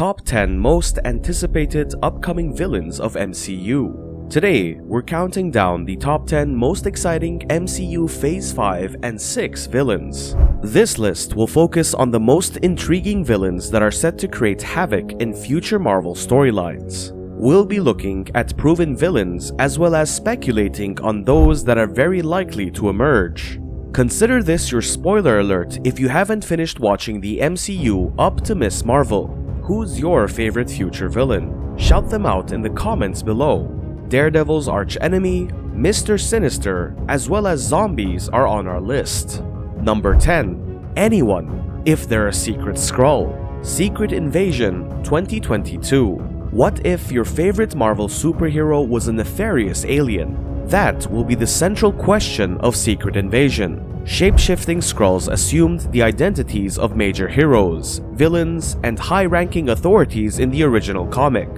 top 10 most anticipated upcoming villains of MCU. Today, we're counting down the top 10 most exciting MCU Phase 5 and 6 villains. This list will focus on the most intriguing villains that are set to create havoc in future Marvel storylines. We'll be looking at proven villains as well as speculating on those that are very likely to emerge. Consider this your spoiler alert if you haven't finished watching the MCU up to Miss Marvel. Who's your favorite future villain? Shout them out in the comments below. Daredevil's archenemy, Mr. Sinister, as well as zombies are on our list. Number 10. Anyone, if they're a secret Skrull. Secret Invasion 2022. What if your favorite Marvel superhero was a nefarious alien? That will be the central question of Secret Invasion. Shape-shifting Skrulls assumed the identities of major heroes, villains, and high-ranking authorities in the original comic,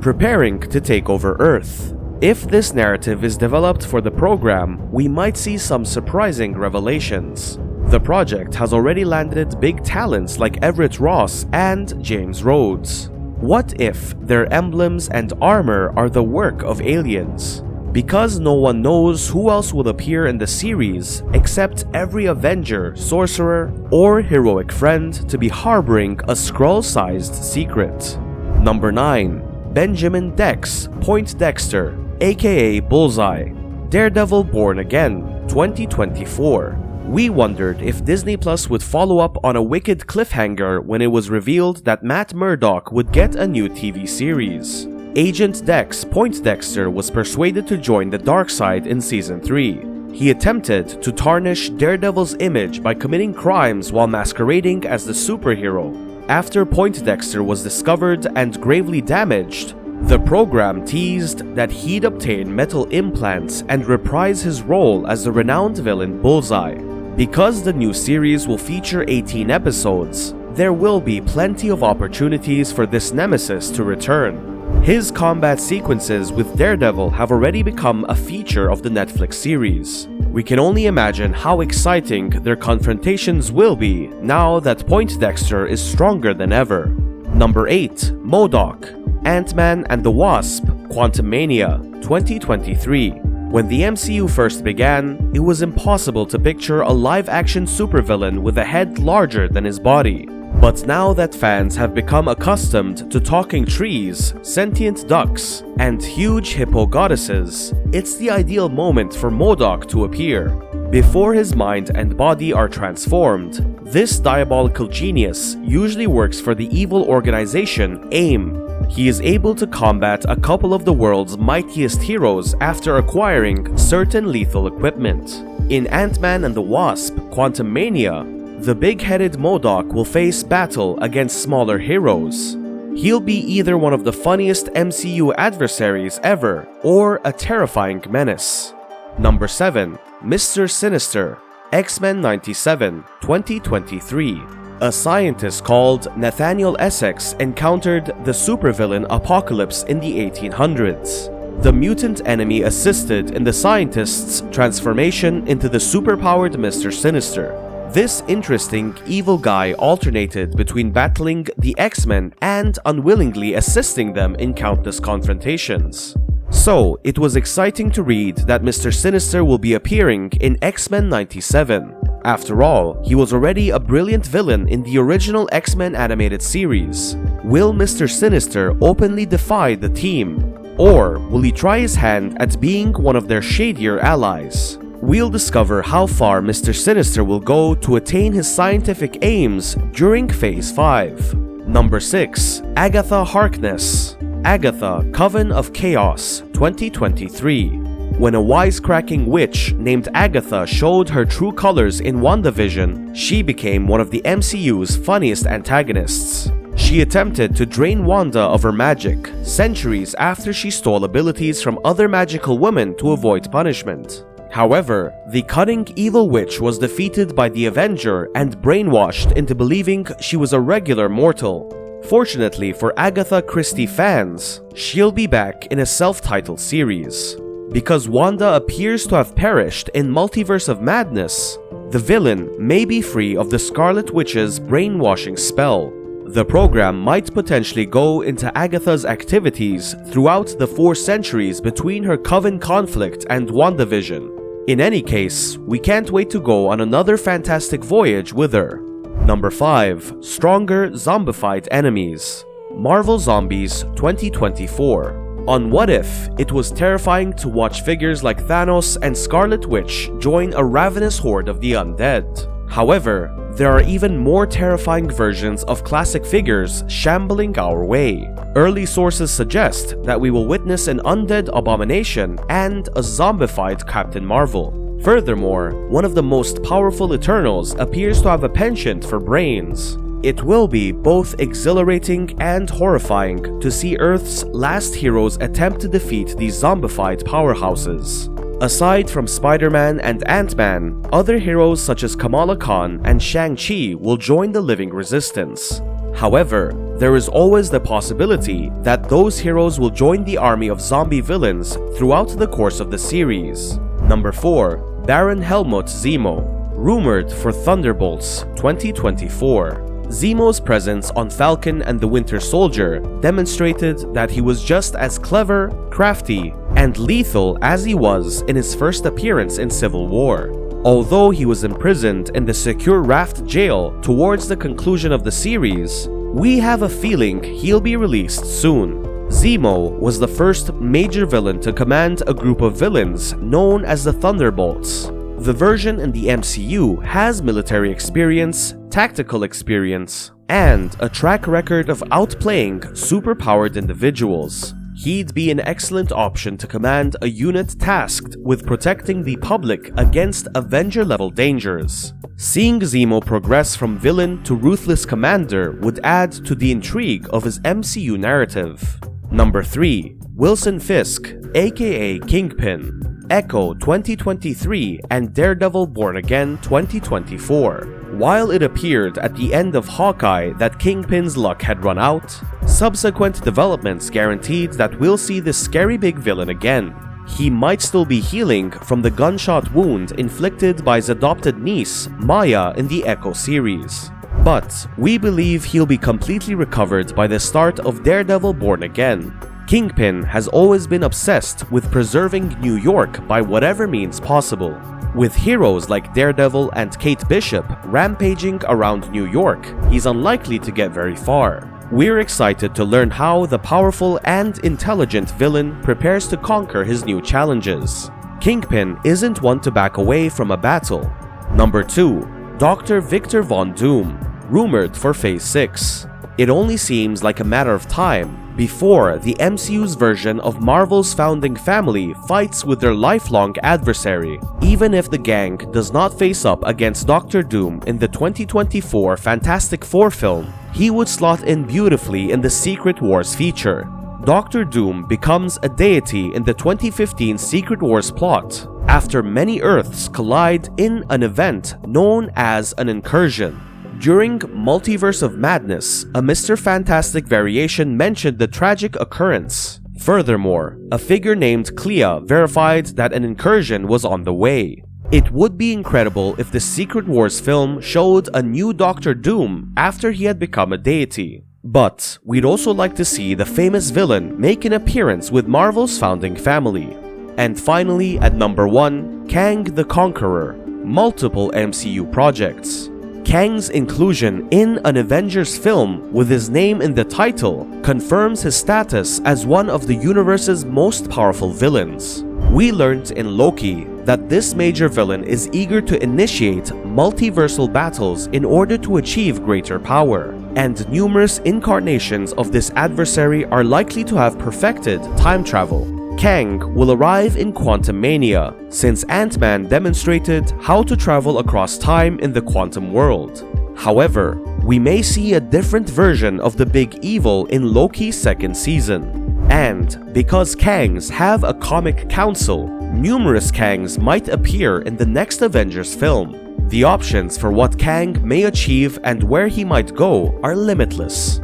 preparing to take over Earth. If this narrative is developed for the program, we might see some surprising revelations. The project has already landed big talents like Everett Ross and James Rhodes. What if their emblems and armor are the work of aliens? Because no one knows who else will appear in the series except every Avenger, sorcerer, or heroic friend to be harboring a Skrull-sized secret. Number 9. Benjamin Dex Poindexter, aka Bullseye. Daredevil Born Again 2024. We wondered if Disney Plus would follow up on a wicked cliffhanger when it was revealed that Matt Murdock would get a new TV series. Agent Dex Poindexter was persuaded to join the dark side in Season 3. He attempted to tarnish Daredevil's image by committing crimes while masquerading as the superhero. After Poindexter was discovered and gravely damaged, the program teased that he'd obtain metal implants and reprise his role as the renowned villain Bullseye. Because the new series will feature 18 episodes, there will be plenty of opportunities for this nemesis to return. His combat sequences with Daredevil have already become a feature of the Netflix series. We can only imagine how exciting their confrontations will be now that Poindexter is stronger than ever. Number 8. Modok, Ant-Man and the Wasp, Quantumania 2023. When the MCU first began, it was impossible to picture a live-action supervillain with a head larger than his body. But now that fans have become accustomed to talking trees, sentient ducks, and huge hippo goddesses, it's the ideal moment for Modok to appear. Before his mind and body are transformed, this diabolical genius usually works for the evil organization AIM. He is able to combat a couple of the world's mightiest heroes after acquiring certain lethal equipment. In Ant-Man and the Wasp, Quantumania, the big-headed Modok will face battle against smaller heroes. He'll be either one of the funniest MCU adversaries ever, or a terrifying menace. Number 7. Mr. Sinister, X-Men 97, 2023. A scientist called Nathaniel Essex encountered the supervillain Apocalypse in the 1800s. The mutant enemy assisted in the scientist's transformation into the superpowered Mr. Sinister. This interesting evil guy alternated between battling the X-Men and unwillingly assisting them in countless confrontations. So, it was exciting to read that Mr. Sinister will be appearing in X-Men 97. After all, he was already a brilliant villain in the original X-Men animated series. Will Mr. Sinister openly defy the team? Or will he try his hand at being one of their shadier allies? We'll discover how far Mr. Sinister will go to attain his scientific aims during Phase 5. Number 6. Agatha Harkness, Agatha, Coven of Chaos, 2023. When a wisecracking witch named Agatha showed her true colors in WandaVision, she became one of the MCU's funniest antagonists. She attempted to drain Wanda of her magic, centuries after she stole abilities from other magical women to avoid punishment. However, the cunning evil witch was defeated by the Avenger and brainwashed into believing she was a regular mortal. Fortunately for Agatha Christie fans, she'll be back in a self-titled series. Because Wanda appears to have perished in Multiverse of Madness, the villain may be free of the Scarlet Witch's brainwashing spell. The program might potentially go into Agatha's activities throughout the 4 centuries between her Coven conflict and WandaVision. In any case, we can't wait to go on another fantastic voyage with her. Number 5. Stronger zombified enemies. Marvel Zombies 2024. On What If, it was terrifying to watch figures like Thanos and Scarlet Witch join a ravenous horde of the undead. However, there are even more terrifying versions of classic figures shambling our way. Early sources suggest that we will witness an undead Abomination and a zombified Captain Marvel. Furthermore, one of the most powerful Eternals appears to have a penchant for brains. It will be both exhilarating and horrifying to see Earth's last heroes attempt to defeat these zombified powerhouses. Aside from Spider-Man and Ant-Man, other heroes such as Kamala Khan and Shang-Chi will join the living resistance. However, there is always the possibility that those heroes will join the army of zombie villains throughout the course of the series. Number 4. Baron Helmut Zemo. Rumored for Thunderbolts 2024. Zemo's presence on Falcon and the Winter Soldier demonstrated that he was just as clever, crafty, and lethal as he was in his first appearance in Civil War. Although he was imprisoned in the secure Raft jail towards the conclusion of the series, we have a feeling he'll be released soon. Zemo was the first major villain to command a group of villains known as the Thunderbolts. The version in the MCU has military experience, tactical experience, and a track record of outplaying superpowered individuals. He'd be an excellent option to command a unit tasked with protecting the public against Avenger-level dangers. Seeing Zemo progress from villain to ruthless commander would add to the intrigue of his MCU narrative. Number 3. Wilson Fisk, aka Kingpin. Echo 2023 and Daredevil Born Again 2024. While it appeared at the end of Hawkeye that Kingpin's luck had run out, subsequent developments guaranteed that we'll see this scary big villain again. He might still be healing from the gunshot wound inflicted by his adopted niece, Maya, in the Echo series. But we believe he'll be completely recovered by the start of Daredevil Born Again. Kingpin has always been obsessed with preserving New York by whatever means possible. With heroes like Daredevil and Kate Bishop rampaging around New York, he's unlikely to get very far. We're excited to learn how the powerful and intelligent villain prepares to conquer his new challenges. Kingpin isn't one to back away from a battle. Number 2. Dr. Victor Von Doom, rumored for Phase 6. It only seems like a matter of time before the MCU's version of Marvel's founding family fights with their lifelong adversary. Even if the gang does not face up against Doctor Doom in the 2024 Fantastic Four film, he would slot in beautifully in the Secret Wars feature. Doctor Doom becomes a deity in the 2015 Secret Wars plot after many Earths collide in an event known as an incursion. During Multiverse of Madness, a Mr. Fantastic variation mentioned the tragic occurrence. Furthermore, a figure named Clea verified that an incursion was on the way. It would be incredible if the Secret Wars film showed a new Doctor Doom after he had become a deity. But we'd also like to see the famous villain make an appearance with Marvel's founding family. And finally, at number 1, Kang the Conqueror, multiple MCU projects. Kang's inclusion in an Avengers film with his name in the title confirms his status as one of the universe's most powerful villains. We learned in Loki that this major villain is eager to initiate multiversal battles in order to achieve greater power, and numerous incarnations of this adversary are likely to have perfected time travel. Kang will arrive in Quantumania, since Ant-Man demonstrated how to travel across time in the quantum world. However, we may see a different version of the big evil in Loki's second season. And because Kangs have a comic council, numerous Kangs might appear in the next Avengers film. The options for what Kang may achieve and where he might go are limitless.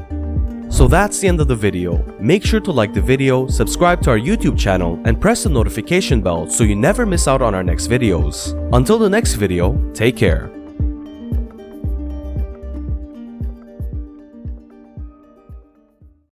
So that's the end of the video. Make sure to like the video, subscribe to our YouTube channel, and press the notification bell so you never miss out on our next videos. Until the next video, take care.